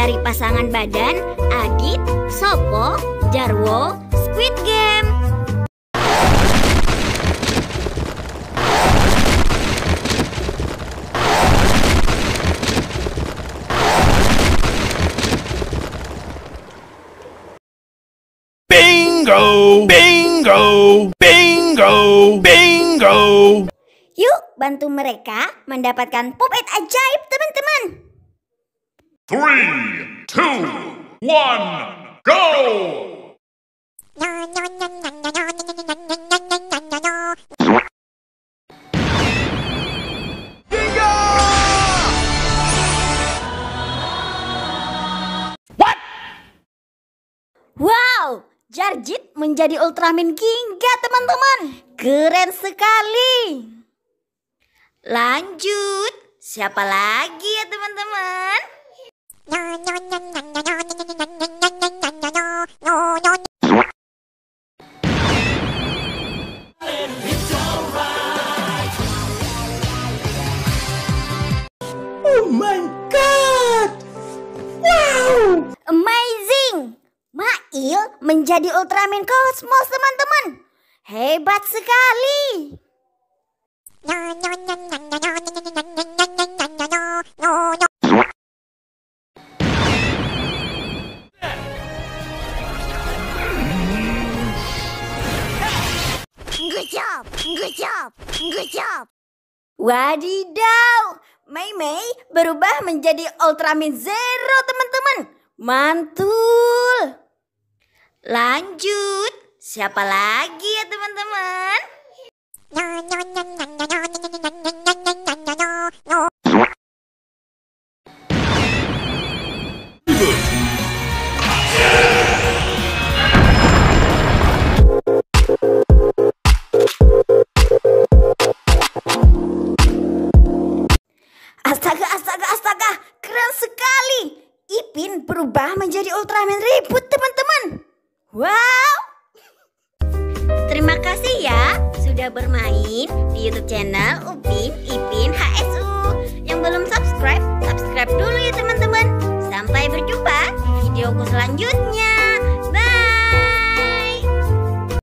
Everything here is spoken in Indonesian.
Cari pasangan badan Adit, Sopo, Jarwo, Squid Game. Bingo! Bingo! Bingo! Bingo! Yuk bantu mereka mendapatkan puppet ajaib, teman-teman. 3, 2, 1, go! What? Wow, Jarjit menjadi Ultraman Ginga, teman-teman. Keren sekali. Lanjut, siapa lagi ya teman-teman? Oh my god! Wow! Amazing! Mail menjadi Ultraman Cosmos, teman-teman. Hebat sekali. Good job, good job, good job. Wadidaw, Mei Mei berubah menjadi Ultraman Zero, teman-teman. Mantul. Lanjut, siapa lagi ya teman-teman? Astaga, astaga, astaga, keren sekali. Ipin berubah menjadi Ultraman Reboot, teman-teman. Wow. Terima kasih ya sudah bermain di YouTube channel Upin Ipin HSU. Yang belum subscribe, subscribe dulu ya teman-teman. Sampai berjumpa di videoku selanjutnya.